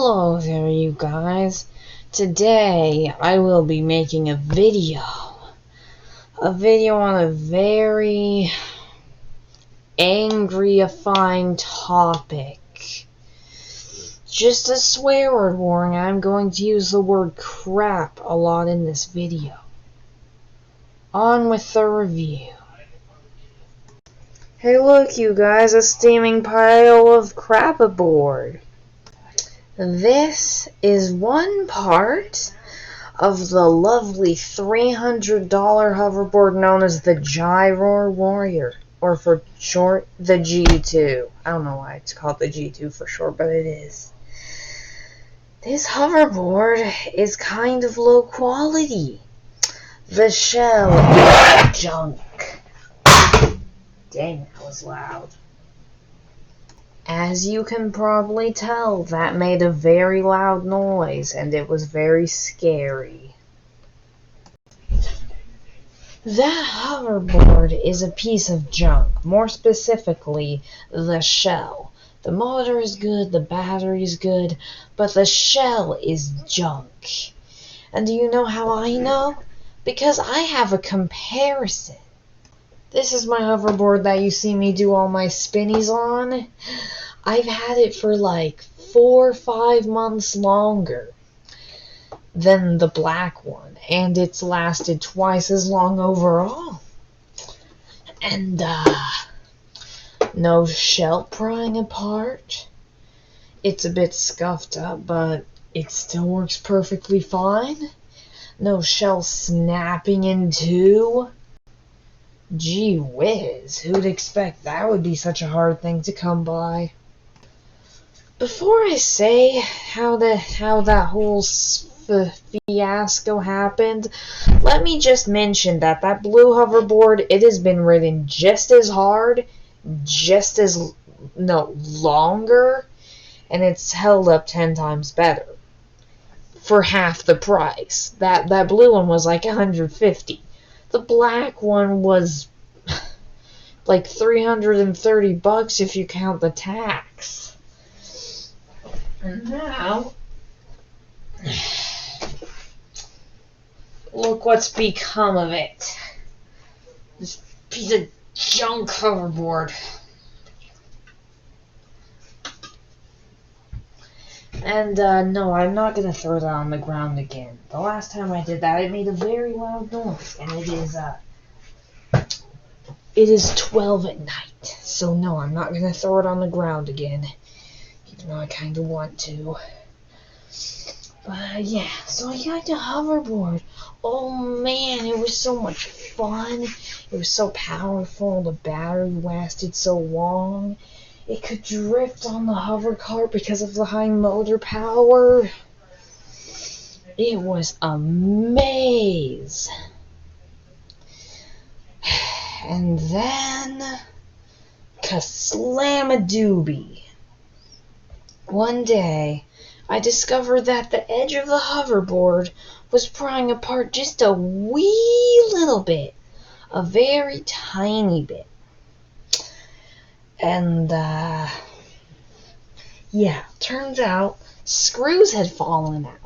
Hello there, you guys. Today I will be making a video on a very angryifying topic. Just a swear word warning, I'm going to use the word crap a lot in this video. On with the review. Hey look, you guys, a steaming pile of crap aboard. This is one part of the lovely $300 hoverboard known as the Gyroor Warrior, or for short, the G2. I don't know why it's called the G2 for short, but it is. This hoverboard is kind of low quality. The shell is junk. Dang, that was loud. As you can probably tell, that made a very loud noise, and it was very scary. That hoverboard is a piece of junk, more specifically, the shell. The motor is good, the battery is good, but the shell is junk. And do you know how I know? Because I have a comparison. This is my hoverboard that you see me do all my spinnies on. I've had it for like 4 or 5 months longer than the black one, and it's lasted twice as long overall. And no shell prying apart. It's a bit scuffed up, but it still works perfectly fine. No shell snapping in two. Gee whiz, who'd expect that would be such a hard thing to come by? Before I say how that whole fiasco happened, let me just mention that blue hoverboard, it has been ridden just as hard, longer, and it's held up 10 times better for half the price. That blue one was like $150. The black one was like $330 if you count the tax. And now, look what's become of it. This piece of junk hoverboard. And no, I'm not going to throw that on the ground again. The last time I did that, it made a very loud noise, and it is 12 at night. So no, I'm not going to throw it on the ground again, even though I kind of want to. But yeah, so I got the hoverboard. Oh man, it was so much fun. It was so powerful. The battery lasted so long. It could drift on the hover cart because of the high motor power. It was a maze. And then, ka-slam-a-doobie. One day, I discovered that the edge of the hoverboard was prying apart just a wee little bit. A very tiny bit. And, yeah, turns out screws had fallen out.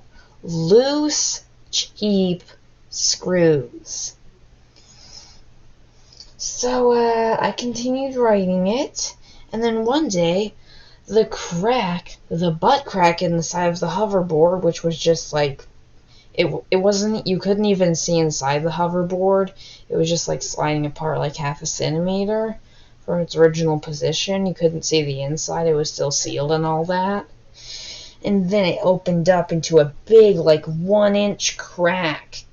Loose, cheap screws. So, I continued riding it, and then one day, the butt crack in the side of the hoverboard, which was just like, it wasn't, you couldn't even see inside the hoverboard. It was just like sliding apart like half a centimeter from its original position. You couldn't see the inside. It was still sealed and all that. And then it opened up into a big, like, 1-inch crack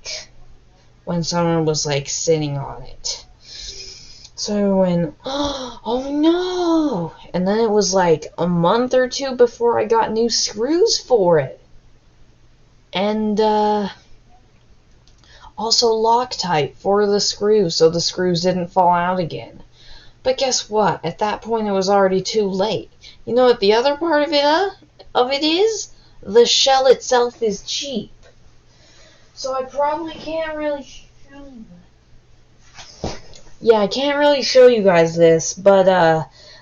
when someone was, like, sitting on it. So I went, oh no! And then it was, like, a month or 2 before I got new screws for it. And, also Loctite for the screws, so the screws didn't fall out again. But guess what? At that point, it was already too late. You know what the other part of it is? The shell itself is cheap. So I probably can't really show you that. Yeah, I can't really show you guys this, but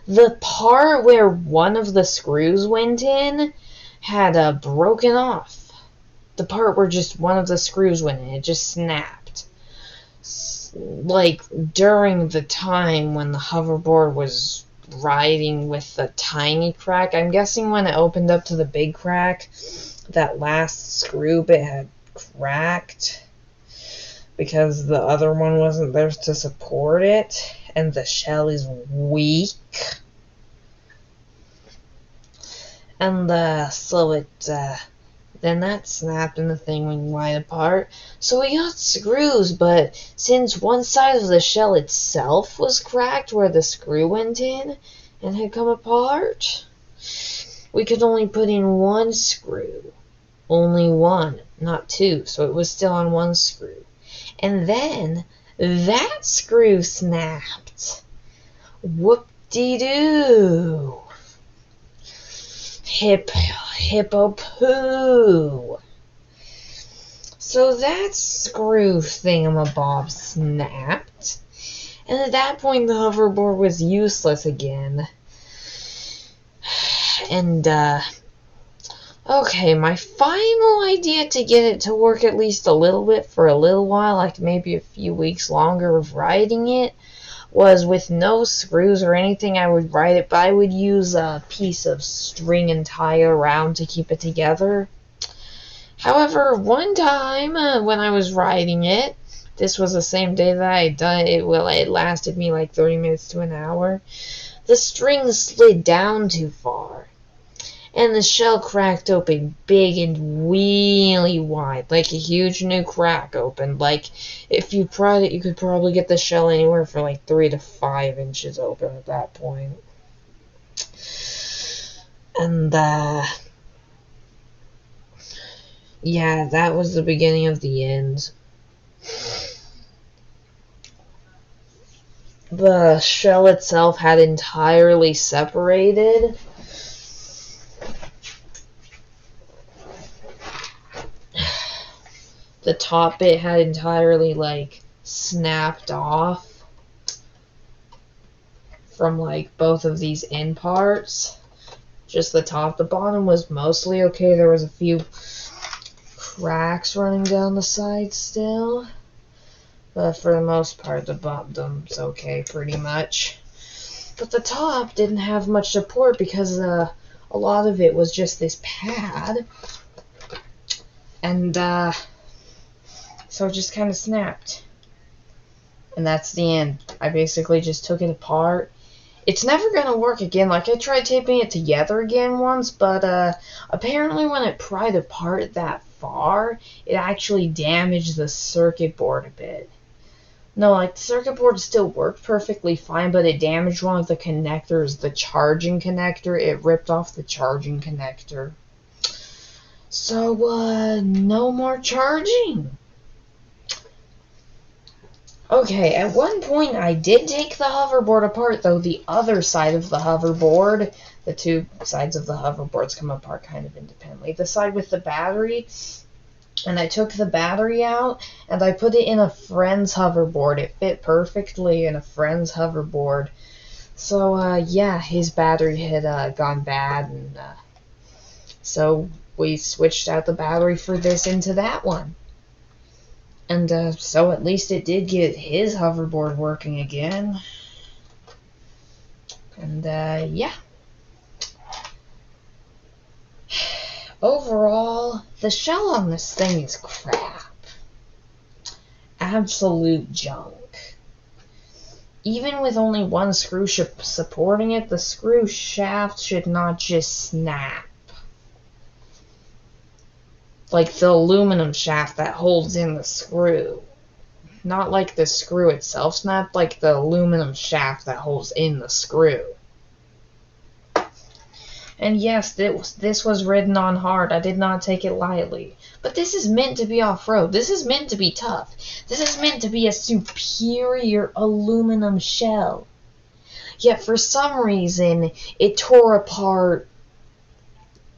the part where one of the screws went in, had broken off. The part where just one of the screws went in, it just snapped. Like during the time when the hoverboard was riding with the tiny crack. I'm guessing when it opened up to the big crack, that last screw bit had cracked because the other one wasn't there to support it, and the shell is weak. And so it then that snapped and the thing went wide apart. So we got screws, but since one side of the shell itself was cracked where the screw went in and had come apart, we could only put in one screw. Only one, not two, so it was still on one screw. And then that screw snapped. Whoop-de-doo. Hippo-poo. So that screw thingamabob snapped. And at that point the hoverboard was useless again. And, okay, my final idea to get it to work at least a little bit for a little while, like maybe a few weeks longer of riding it, was with no screws or anything I would ride it, but I would use a piece of string and tie it around to keep it together. However, one time when I was riding it, this was the same day that I had done it, it lasted me like 30 minutes to an hour, the string slid down too far, and the shell cracked open big and really wide, like a huge new crack opened. Like, if you pried it, you could probably get the shell anywhere from like 3 to 5 inches open at that point. And, yeah, that was the beginning of the end. The shell itself had entirely separated. The top bit had entirely, like, snapped off from, like, both of these end parts. Just the top. The bottom was mostly okay. There was a few cracks running down the side still. But for the most part, the bottom's okay, pretty much. But the top didn't have much support because a lot of it was just this pad. And, so it just kind of snapped. And that's the end. I basically just took it apart. It's never going to work again. Like, I tried taping it together again once, but apparently when it pried apart that far, it actually damaged the circuit board a bit. No, like, the circuit board still worked perfectly fine, but it damaged one of the connectors, the charging connector. It ripped off the charging connector. So, no more charging. Okay, at one point I did take the hoverboard apart, though the other side of the hoverboard, the two sides of the hoverboards come apart kind of independently. The side with the battery, and I took the battery out, and I put it in a friend's hoverboard. It fit perfectly in a friend's hoverboard. So, yeah, his battery had gone bad, and so we switched out the battery for this into that one. And so at least it did get his hoverboard working again. And yeah. Overall, the shell on this thing is crap. Absolute junk. Even with only one screw supporting it, the screw shaft should not just snap. Like the aluminum shaft that holds in the screw. Not like the screw itself snapped, like the aluminum shaft that holds in the screw. And yes, this was ridden on hard. I did not take it lightly. But this is meant to be off-road. This is meant to be tough. This is meant to be a superior aluminum shell. Yet for some reason, it tore apart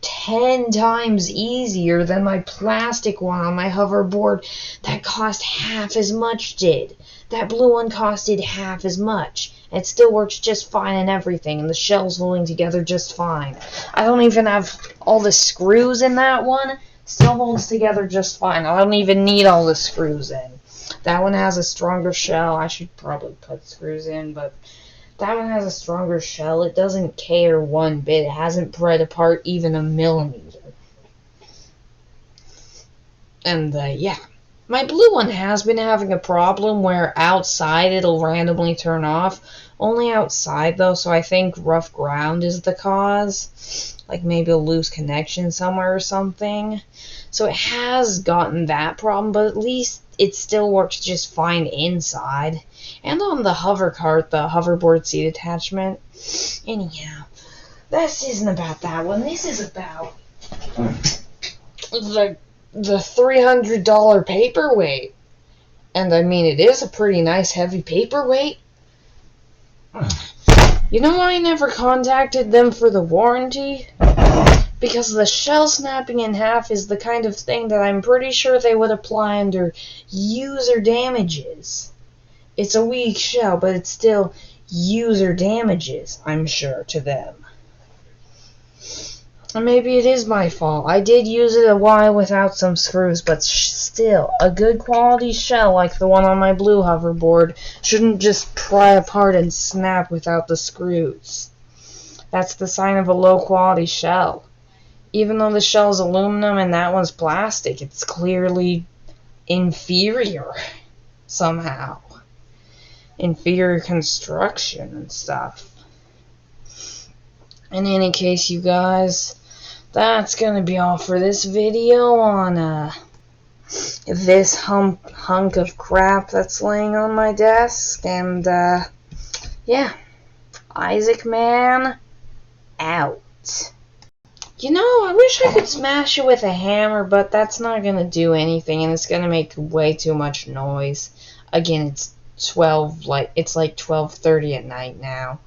10 times easier than my plastic one on my hoverboard that cost half as much did. That blue one costed half as much. It still works just fine and everything, and the shell's holding together just fine. I don't even have all the screws in that one still holds together just fine. I don't even need all the screws in. That one has a stronger shell. I should probably put screws in, but that one has a stronger shell. It doesn't care one bit. It hasn't bred apart even a millimeter. And, yeah. My blue one has been having a problem where outside it'll randomly turn off. Only outside, though, so I think rough ground is the cause. Like maybe a loose connection somewhere or something. So it has gotten that problem, but at least it still works just fine inside. And on the hover cart, the hoverboard seat attachment. Anyhow, this isn't about that one. This is about the $300 paperweight. And I mean, it is a pretty nice heavy paperweight. You know why I never contacted them for the warranty? Because the shell snapping in half is the kind of thing that I'm pretty sure they would apply under user damages. It's a weak shell, but it's still user damages, I'm sure, to them. Or maybe it is my fault. I did use it a while without some screws, but still, a good quality shell like the one on my blue hoverboard shouldn't just pry apart and snap without the screws. That's the sign of a low quality shell. Even though the shell's aluminum and that one's plastic, it's clearly inferior somehow. Inferior construction and stuff. In any case, you guys, that's gonna be all for this video on this hunk of crap that's laying on my desk. And yeah, Isaac Man out. You know, I wish I could smash it with a hammer, but that's not gonna do anything, and it's gonna make way too much noise. Again, it's it's like 12:30 at night now.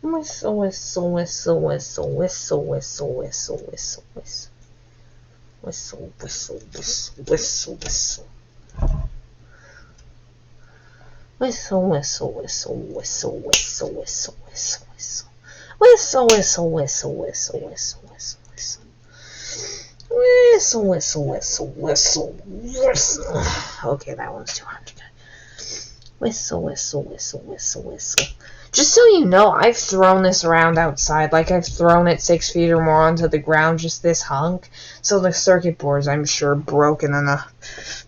Whistle, whistle, whistle, whistle, whistle, whistle, whistle, whistle, whistle. Whistle, whistle, whistle, whistle, whistle. Whistle, whistle, whistle, whistle, whistle, whistle, whistle, whistle. Whistle, whistle, whistle, whistle, whistle, whistle, whistle. Whistle, whistle, whistle, whistle, whistle. Okay, that one's too hard to get. Whistle, whistle, whistle, whistle, whistle. Just so you know, I've thrown this around outside. Like, I've thrown it 6 feet or more onto the ground, just this hunk. So the circuit board's, I'm sure, broken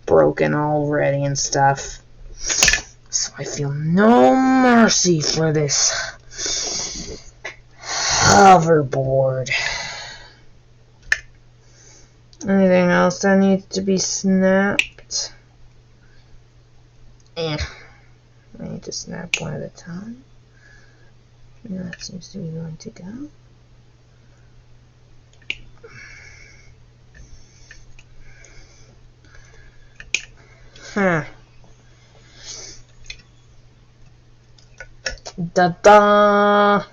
already and stuff. So I feel no mercy for this hoverboard. Anything else that needs to be snapped? I need to snap one at a time. And that seems to be going to go. Da-da!